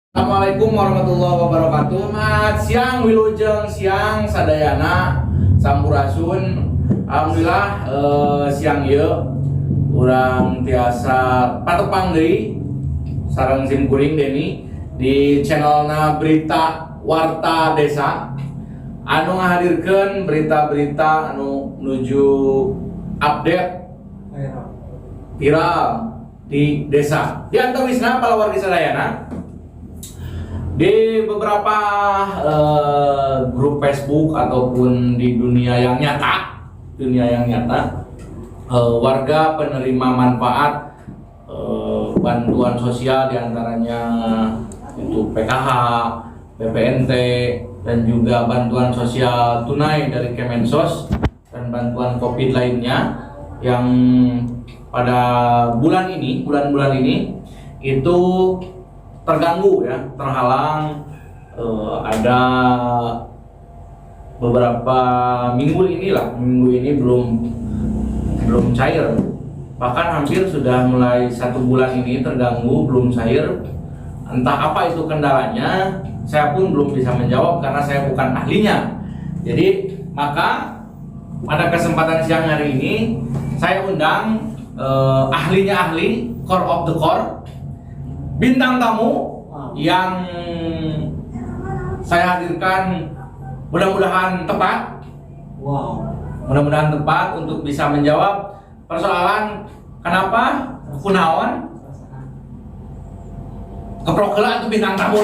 Assalamualaikum warahmatullahi wabarakatuh. Selamat siang Wilujeng, siang sadayana sampurasun. Alhamdulillah siang ieu urang tiasa patepang deui sareng simkuring Deni di channelna Berita Warta Desa anu ngahadirkeun berita-berita anu menuju update viral di desa. Di antawisna palawargi sadayana di beberapa grup Facebook ataupun di dunia yang nyata, warga penerima manfaat bantuan sosial diantaranya itu PKH, PPNT, dan juga bantuan sosial tunai dari Kemensos dan bantuan COVID lainnya yang pada bulan-bulan ini itu terganggu ya, terhalang. Ada beberapa minggu ini belum cair, bahkan hampir sudah mulai 1 bulan ini terganggu belum cair. Entah apa itu kendalanya, saya pun belum bisa menjawab karena saya bukan ahlinya. Jadi maka pada kesempatan siang hari ini saya undang ahlinya ahli, core of the core, bintang tamu yang saya hadirkan mudah-mudahan tepat. Mudah-mudahan tepat untuk bisa menjawab persoalan kenapa kunaon keprokelan itu bintang tamu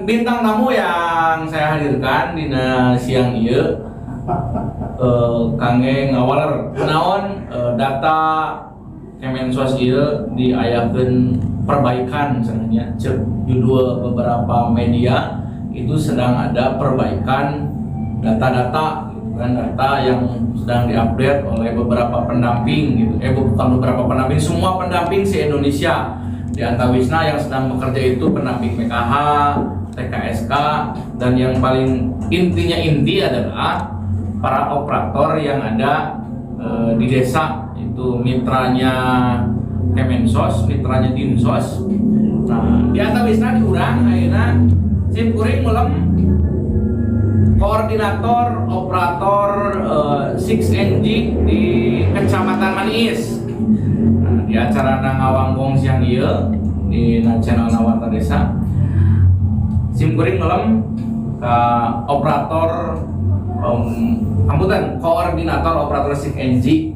bintang tamu yang saya hadirkan di siang ieu kangge ngawaler kunaon data Kemensos ieu diayakeun perbaikan sebenarnya. Judul beberapa media itu sedang ada perbaikan data-data gitu kan, data yang sedang diupdate oleh beberapa pendamping gitu. Bukan beberapa pendamping, semua pendamping se-Indonesia. Di antawisna yang sedang bekerja itu pendamping PKH, TKSK, dan yang paling inti adalah para operator yang ada di desa, itu mitranya Kemensos, mitranya Dinsos. Nah, di antawisna diurang ayeuna simkuring mulem koordinator operator 6NG di Kecamatan Maniis. Nah, di acara ngawanggong siang ieu di channel Warta Desa, simkuring mulem ka operator koordinator operator 6NG.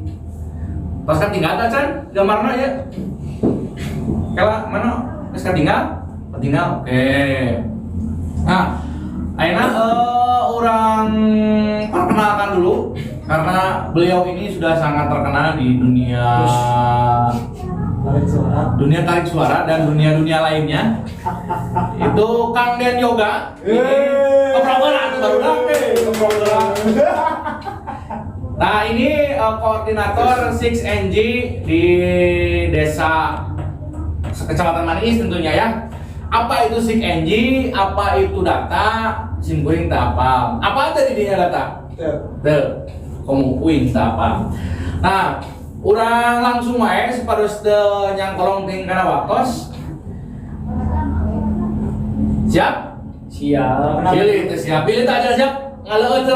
Tos katinggal kan gambarna ya. Kala mana? Tos katinggal? Tinggal. Oke. Nah, ayeuna orang perkenalkan dulu karena beliau ini sudah sangat terkenal di dunia tarik suara dan dunia lainnya. Itu Kang Den Yoga. Keprogelan baru keprogelan. Nah, ini koordinator 6NG di desa Kecamatan Maniis tentunya ya. Apa itu 6NG? Apa itu data? Simkuring tak apa. Apa tadi dinya data? Tuh, kamu uing tak apa. Nah, urang langsung wae sapados teu nyangkolong ting kana waktos. Siap? Siap. Pilih tak ada siap. Ngaleun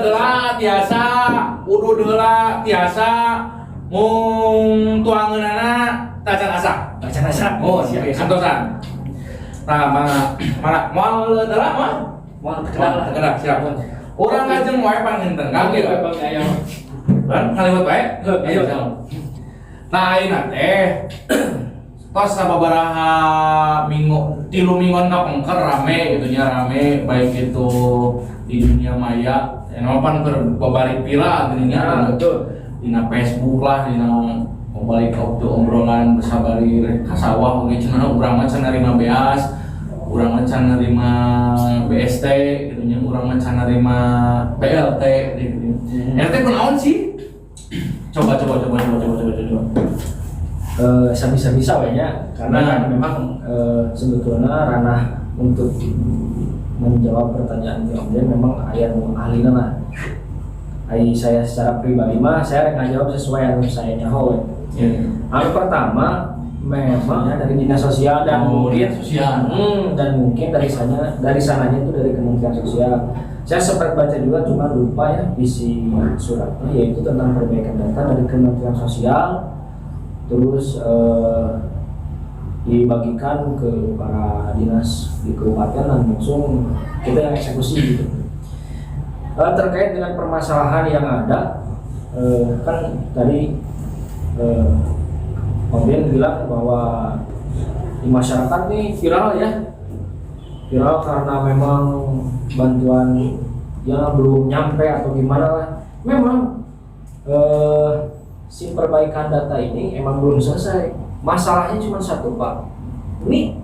heula tiasa udud heula tiasa mung tuangeunana tacan asa. Oh, siap santosan. Nah, mana moal heula mah? Moal kedak siap. Urang ngajeng wae panginten kang kieu. Kan kaliwat wae? Ayo. Nah, ayeuna teh tos sababaraha minggu 3 mingguan kapengker rame gitunya, rame baik itu di dunia maya enopan berbalik viral gitunya, betul dina Facebook lah, dina balik waktu obrolan bersabari kasawah oge cenah urang mah can narima beas, urang mah can narima BST gitunya, urang mah can narima BLT gitu. RT kunaon sih? Coba. Bisa wanya karena kan memang sebetulnya ranah untuk menjawab pertanyaan dia memang ayah ahli lah. Saya secara pribadi mah saya ngajawab sesuai yang saya nyaho. Hal pertama memang dari dinas sosial dan mungkin sosial. Dan mungkin dari sananya itu dari Kementerian Sosial. Saya sempat baca juga cuma lupa ya isi suratnya, yaitu tentang perbaikan data dari Kementerian Sosial, terus dibagikan ke para dinas di kabupaten dan langsung kita yang eksekusi gitu. Terkait dengan permasalahan yang ada, kan tadi Om Ben bilang bahwa di masyarakat nih viral karena memang bantuan yang belum nyampe atau gimana lah. Memang si perbaikan data ini emang belum selesai. Masalahnya cuma satu, Pak. Ini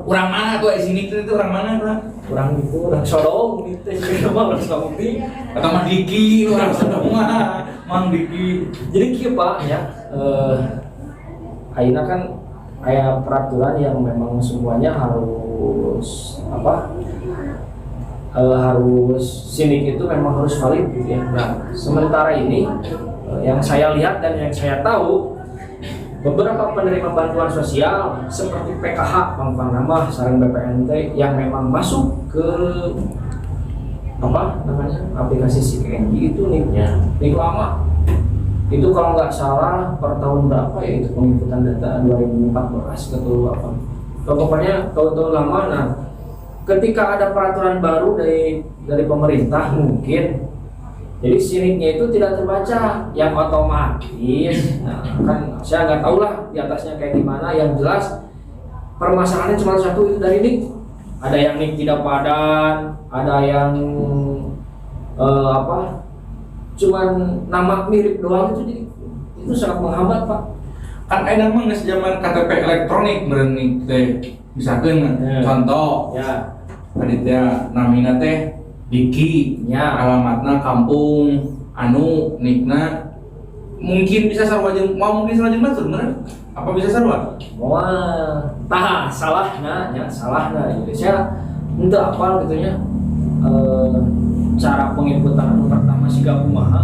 orang mana tuh sini itu orang mana, Pak? Orang itu orang Sodong gitu sih nama orang Sodong atau Mang Diki orang Sodong mah Mang Diki. Jadi kieu Pak ya, ayeuna kan aya peraturan yang memang semuanya harus harus sinik itu memang harus valid gitu ya. Nah, sementara ini yang saya lihat dan yang saya tahu, beberapa penerima bantuan sosial seperti PKH, Bang Pangrama, sareng BPNT yang memang masuk ke aplikasi SIKNJ itu nik lama. Itu kalau nggak salah per tahun berapa ya itu penginputan data 2014 atau apa. Pokoknya tahun lama. Nah, ketika ada peraturan baru dari pemerintah mungkin jadi siniknya itu tidak terbaca yang otomatis. Nah, kan saya nggak tahu lah di atasnya kayak gimana. Yang jelas permasalahannya cuma satu, itu dari nik. Ada yang nik tidak padan, ada yang cuman nama mirip doang, itu sangat menghambat Pak. Kan ada mah geus zaman KTP elektronik meureun nik teh. Misalkan contoh ya panitia namina teh Diki, alamatna kampung anu nikna mungkin bisa sarua jeung mungkin sarua jeung batur bener? Apa bisa sarua? Wah, salahna gitu. Saya henteu apal gitu nya. Cara penginputan anu pertama siga kumaha.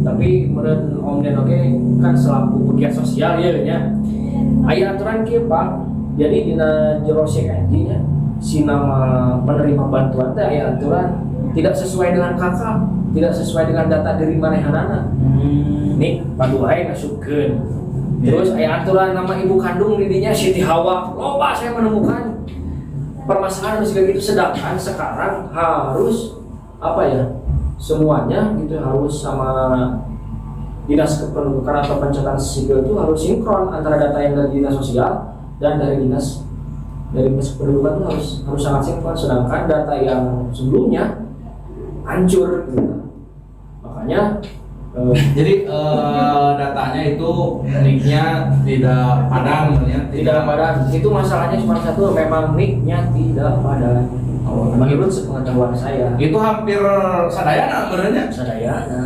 Tapi meureun Om Den oge kan selaku pegiat sosial ya nya. Aya aturan kieu Pak. Jadi dina jero SIKNJ nya si nama penerima bantuan teh aya aturan tidak sesuai dengan kakak, tidak sesuai dengan data diri manehanana. Nih paduai ngasupkeun. Terus aya aturan nama ibu kandung didinya Siti Hawa. Loba saya menemukan permasalahan kayak gitu, sedangkan sekarang harus semuanya gitu harus sama dinas kependudukan atau pencatatan sipil itu harus sinkron antara data yang dari dinas sosial dan dari dinas kependudukan itu harus sangat sinkron, sedangkan data yang sebelumnya hancur gitu. Makanya jadi datanya itu nicknya tidak padan, tidak padan. Itu masalahnya cuma satu, memang nicknya tidak padan. Menurut sepengetahuan saya. Itu hampir sadayana sebenarnya. Sadayana.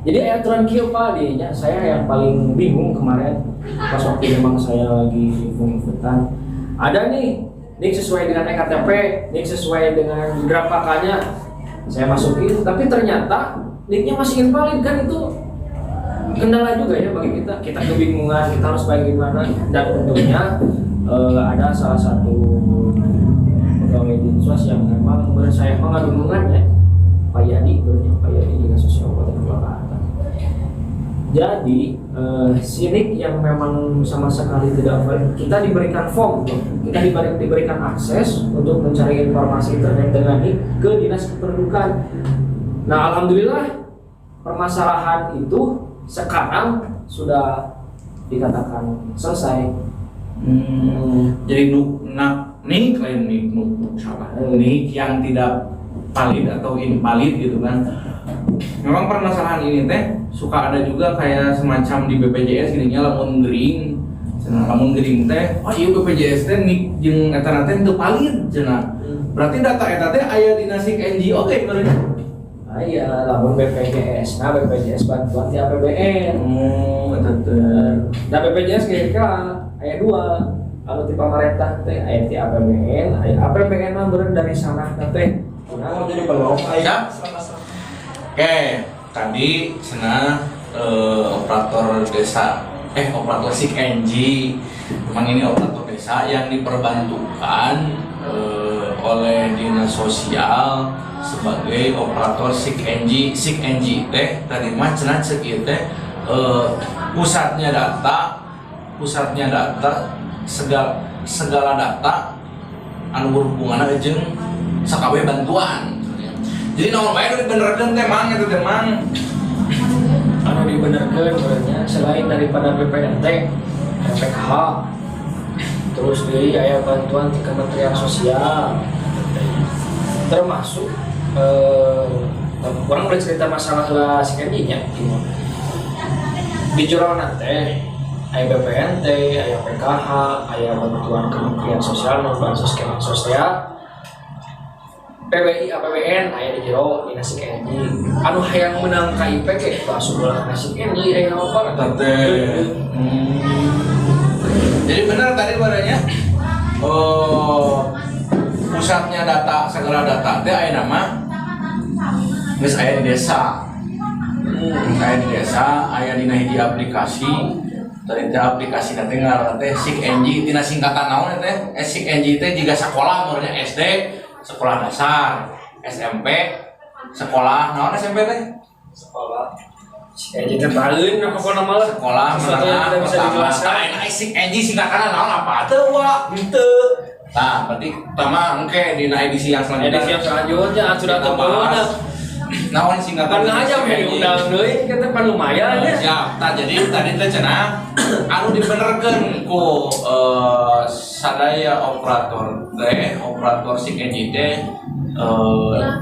Jadi aturan kieu Pak dinya saya yang paling bingung kemarin pas waktu memang saya lagi penginputan. Ada nih nick sesuai dengan EKTP, nick sesuai dengan grafakanya. Saya masukin, tapi ternyata nicknya masih invalid, kan itu kendala juga ya bagi kita kebingungan, kita harus bagaimana. Dan tentunya ada salah satu pegawai Dinsos yang memang saya mengadu ya, Pak Yadi Dinas Sosial Kabupaten Purwakarta. Jadi sinik yang memang sama sekali tidak valid, kita diberikan form, kita diberikan akses untuk mencari informasi terkait dengan nik ke Dinas Kependudukan. Nah, alhamdulillah permasalahan itu sekarang sudah dikatakan selesai. Jadi nik yang tidak valid atau invalid gitu kan. Memang permasalahan ini teh suka ada juga kayak semacam di BPJS gini nya lamun gering teh iya BPJS teh nik jeung eta teh teu valid cenah. Berarti data eta teh aya di SIKNJ oke benernya. Aya lamun BPJS bantuan ti APBN. Da BPJS kira-kira aya dua. Anu ti pamarentah teh aya ti APBN, aya APBN mah beureun dari sana teh. Jadi belum aya. Oke, tadi cenah operator desa operator SIG NG. Memang ini operator desa yang diperbantukan oleh dinas sosial sebagai operator SIG NG. SIG NG teh tadi mah cenah ceuk ieu teh pusatnya data segala data anu berhubungan jeung sakabe bantuan. Jadi naon bae anu dibenerkeun teh mang eta teh mang anu dibenerkeun sebenarnya selain daripada BPNT, PPKH, terus deui aya bantuan di Kementerian Sosial, termasuk orang boleh cerita masalah lah SIG-nya di jurang teh aya BPNT, aya PKH, aya bantuan Kementerian Sosial, bansos Kemensos ya, PBI, APBN, aya di jero di SIG-nya. Anu hayang menang KIP ge masuk ulah SIG-nya aya apa teh. Jadi benar tadi baranya pusatnya data segala data teh aya nama geus aya di desa. Aya di desa, aya dina hiji aplikasi. Tadi teh aplikasi teh ngaranna teh SIG NG tina singkatan naon teh? SIG NG teh jiga sekolah umurnya SD, sekolah dasar, SMP, sekolah naon SMP teh? Sekolah SIG teh paeun apa nama lah? Sekolah menengah pertama. Nah, SIG NG singkatan naon apa teu wa? Henteu. Nah, berarti pertama engke dina edisi yang selanjutnya. Edisi yang selanjutnya sudah temuan. Naon singkatan aja meh diundang deui kita pan lumayan ya. Siap. Nah, jadi tadi teh cenah anu dibenerkeun ku sadaya operator SIG NG teh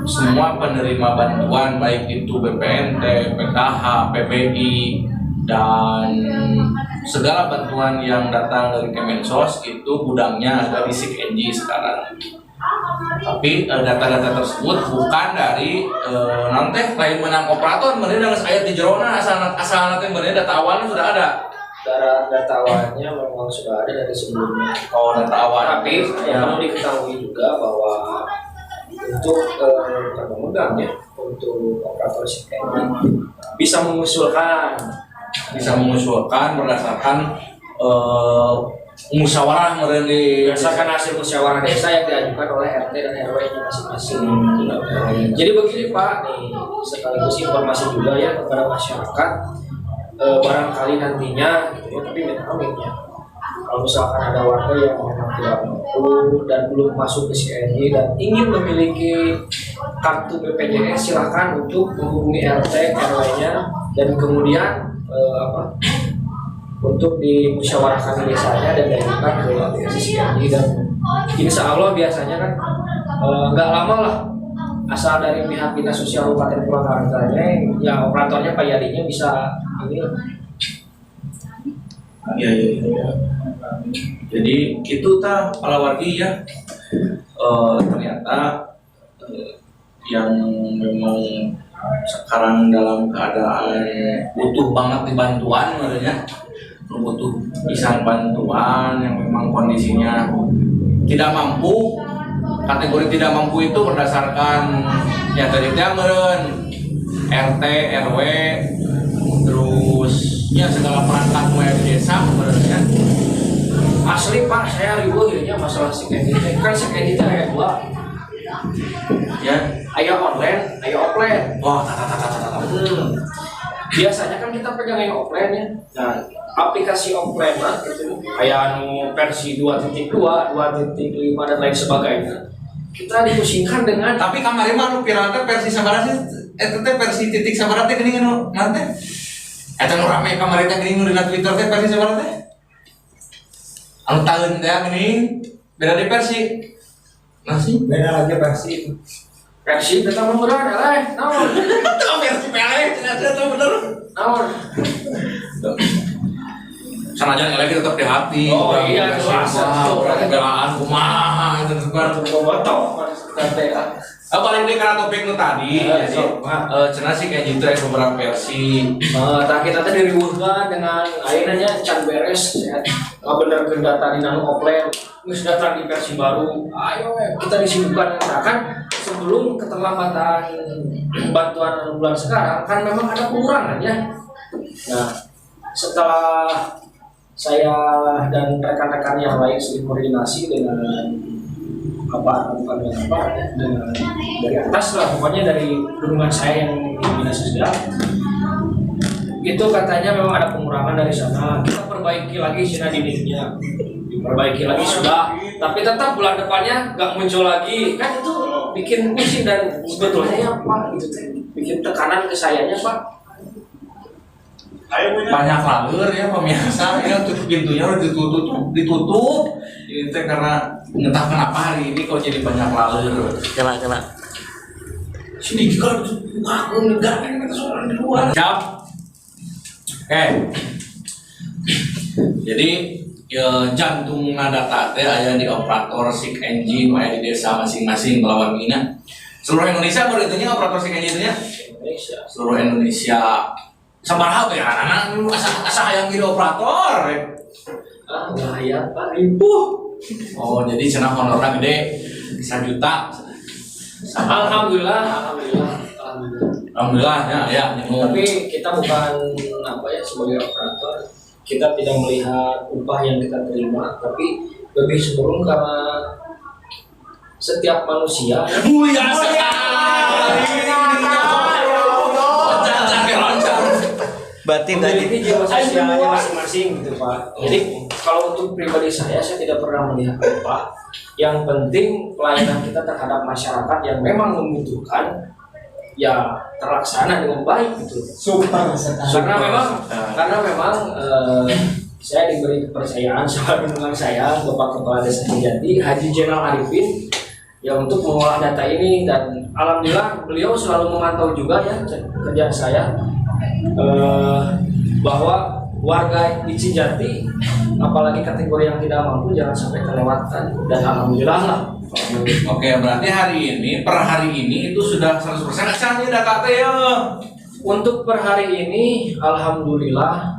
semua penerima bantuan baik itu BPNT, PKH, PBI dan segala bantuan yang datang dari Kemensos itu gudangnya ada di SIG NG sekarang. Tapi data-data tersebut bukan dari nanti lain menang operator, mereka dengan ayat di jerona asal nanti mereka data awalnya sudah ada. Data awalnya memang sudah ada dari sebelumnya. Oh, data awal. Tapi yang perlu diketahui juga bahwa untuk pemegang ya, untuk operator SIG bisa mengusulkan berdasarkan musyawarah berdasarkan hasil musyawarah desa yang diajukan oleh RT dan RW masing-masing. Jadi begini Pak, nih sekaligus informasi juga ya kepada masyarakat, barangkali nantinya gitu ya, tapi minta kalau misalkan ada warga yang memang tidak mampu dan belum masuk ke SIG dan ingin memiliki kartu BPJS, silakan untuk menghubungi RT RW-nya dan kemudian untuk dimusyawarahkan di desanya dan diajukan ke aplikasi SIG. Dan insya Allah biasanya kan nggak lama lah asal dari pihak dinas sosial Kabupaten Purwakarta ya operatornya Pak Yadinya bisa ini. Iya. Jadi itu para wargi ya ternyata yang memang sekarang dalam keadaan butuh banget dibantuan sebenarnya, butuh pisan bantuan yang memang kondisinya tidak mampu. Kategori tidak mampu itu berdasarkan ya tadi meureun RT, RW, terus ya segala perangkat mulai di desa sebenarnya. Asli Pak, saya ribu akhirnya masalah SIG NG. Kan SIG NG aya dua. Ya, Aya online, aya offline. wah, Biasanya kan kita pegang yang offline ya. Nah, aplikasi offline mah gitu. Kayak anu versi 2.2, 2.5 dan lain sebagainya. Kita dipusingkan dengan tapi kemarin mah nu viral teh versi sabaraha sih? Eta teh versi titik sabaraha teh geuning anu nanti. Eta nu rame kemarin teh geuning di Twitter teh versi sabaraha teh? Anu taeun teh geuning beda di versi. Masih beda lagi versi kita murah ya naon itu versi peleh ternyata itu bener naon sanajan lagi tetap di hati. Oh iya jelas pembelaan kumaha itu kan bobotoh paling di karena topik nu tadi jadi cenah sih kayak gitu beberapa versi kita teh diriweuhkeun dengan ayeuna can beres ya benerkeun data di nanu offline geus datang di versi baru. Ayo kita disibukkan kan sebelum keterlambatan bantuan bulan sekarang kan memang ada pengurangan ya. Nah, setelah saya dan rekan-rekan yang lain sudah koordinasi dengan bukan dengan dengan dari atas lah, pokoknya dari lingkungan saya yang di dinas sosial, itu katanya memang ada pengurangan dari sana. Kita perbaiki lagi sina dindingnya, diperbaiki lagi sudah, tapi tetap bulan depannya nggak muncul lagi, kan itu bikin pusing dan sebetulnya ya Pak, gitu bikin tekanan ke sayanya Pak. Banyak lalur ya pemirsa, ya tutup pintunya udah ditutup. Ini teh karena entah kenapa hari ini kok jadi banyak lalur. Kena. Sini juga aku enggak kata suara di luar. Siap. Oke. Jadi ya, jantung data teh aya di operator SIG engine aya di desa masing-masing melawan mina. Seluruh Indonesia baru itunya operator SIG engine nya. Indonesia. Seluruh Indonesia. Sabaraha teh anak asa hayang jadi operator. Bahaya Pak, ribuh. Oh, jadi cenah honornya gede 1 juta. Alhamdulillah. Alhamdulillah ya. Tapi kita bukan sebagai operator, kita tidak melihat upah yang kita terima, tapi lebih cenderung karena setiap manusia mulia sekali. Batin tadi. memiliki jiwa sosialnya masing-masing gitu Pak. Jadi kalau untuk pribadi saya tidak pernah melihat upah. Yang penting pelayanan kita terhadap masyarakat yang memang membutuhkan ya terlaksana dengan baik gitu. Super sekali. Karena memang saya diberi kepercayaan sama lingkungan saya, Bapak Kepala Desa Sejati Haji Jenal Arifin, ya untuk mengolah data ini, dan alhamdulillah beliau selalu memantau juga ya kerjaan saya, bahwa warga di Cijati apalagi kategori yang tidak mampu jangan sampai terlewatkan, dan alhamdulillah lah. Oke, berarti per hari ini itu sudah 100% acan ya data teh ya. Untuk per hari ini alhamdulillah,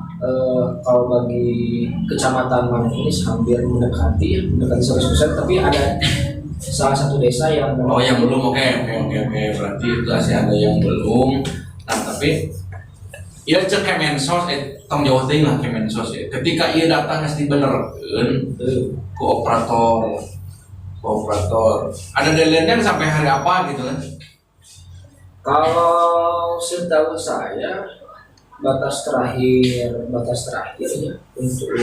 kalau bagi kecamatan Manggis hampir mendekati 100%, tapi ada salah satu desa yang yang belum. Oke. Berarti itu masih ada yang belum. Nah, tapi ya cek Kemensos tanggung jawab teh lah Kemensos ya. Ketika ieu data geus dibenerkeun ku operator. Ada deadline-nya sampai hari apa gitu kan? Kalau setahu saya batas terakhir ya untuk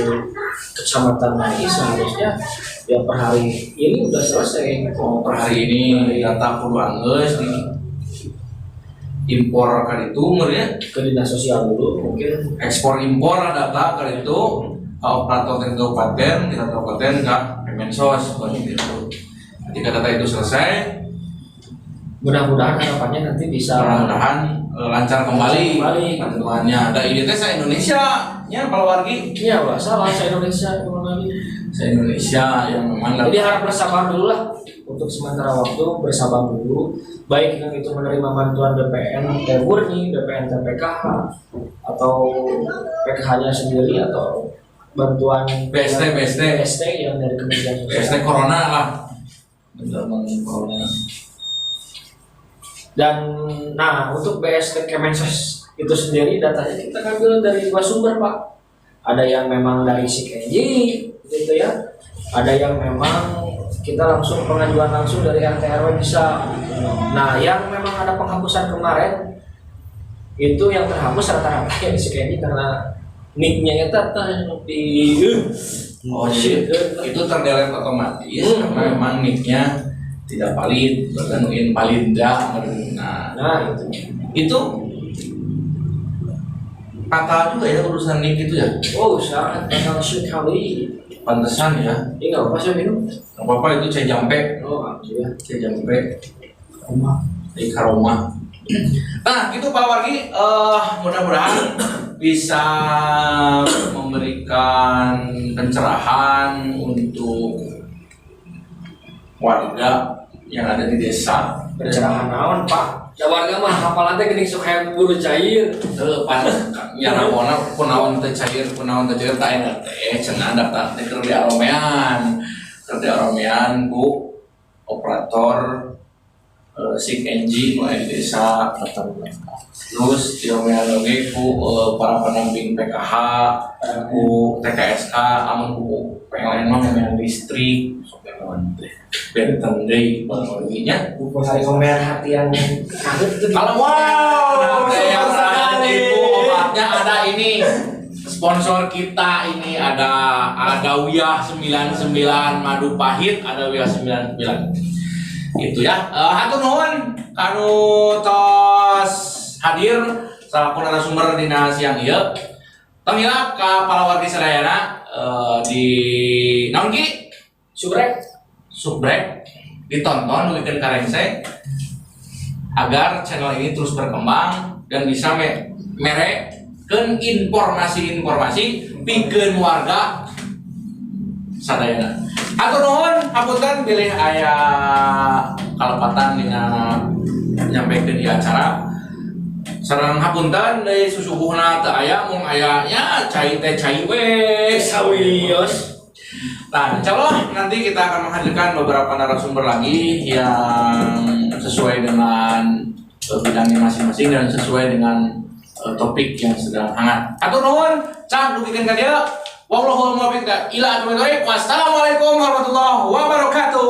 kecamatan Manggis seharusnya ya per hari ini udah selesai. Oh, per hari ini data kudu anggeus impor kan itu meureun Ke dinas sosial dulu mungkin. ekspor impor data kan itu operator kabupaten ke Kemensos gitu. Ketika data itu selesai, Mudah-mudahan harapannya nanti bisa lancar kembali bantuannya. Ada ini teh Indonesia nya Palwargi. Iya, Pak. Salah saya Indonesia kembali. Indonesia yang memang Jadi harap bersabar dulu lah untuk sementara waktu, bersabar dulu. Baik yang itu menerima bantuan BPN murni, BPN TPKH, atau PKH-nya sendiri, atau bantuan BST yang dari Kementerian Sosial. BST Corona lah. Benar Corona. Dan nah untuk BST Kemensos itu sendiri datanya kita ambil dari dua sumber Pak. Ada yang memang dari SIG gitu ya. Ada yang memang kita langsung pengajuan langsung dari RT RW bisa. Nah yang memang ada penghapusan kemarin itu yang terhapus rata-rata yang di SIG karena nicknya itu di itu terdelete otomatis karena memang nicknya tidak valid, bahkan invalid dah. Nah itu fatal juga ya urusan nick itu ya. Oh sangat fatal sekali. Pantesan ya. Ini nggak apa sih minum? Nggak apa-apa itu cai jampe. Oh iya. Cai jampe. Di Karoma. Nah gitu Pak Wargi, mudah-mudahan bisa memberikan pencerahan untuk warga yang ada di desa. Pencerahan naon Pak? Ya warga mah hafalan teh geuning sok hayang buru cair. Teu pan nya naonna kunaon teh cair tak enak teh cenah daftar teh keur diaromean ku operator si Kenji nu aya di desa, terus diomean oge ku para pendamping PKH, ku TKSK, amun ku PLN mah ngomean listrik, sok ngawan teh. Benten deui pamorinya. Hari komer hati yang kaget itu. Kalau wow, yang sekali obatnya ada ini. Sponsor kita ini ada Wiyah 99 Madu Pahit, ada Wiyah 99. Gitu ya. Hatur nuhun kanu tos hadir salaku narasumber dina siang ieu. Tong hilap ka palawargi sadayana di naon ki? Subrek ditonton dulikeun karengse agar channel ini terus berkembang dan bisa merekeun informasi-informasi pikeun warga sadayana. Atur nuhun hapunten bilih aya kalepatan dina nyampikeun di acara. Sareng hapunten deui susubuhna teu aya mung aya nya cai teh cai we sawios. Nah, insyaallah nanti kita akan menghadirkan beberapa narasumber lagi yang sesuai dengan bidangnya masing-masing dan sesuai dengan topik yang sedang hangat. Atur nuhun, cak dugikeun ka dieu. Wallahu muwaffiq ila aqwamit thoriq. Wassalamualaikum warahmatullahi wabarakatuh.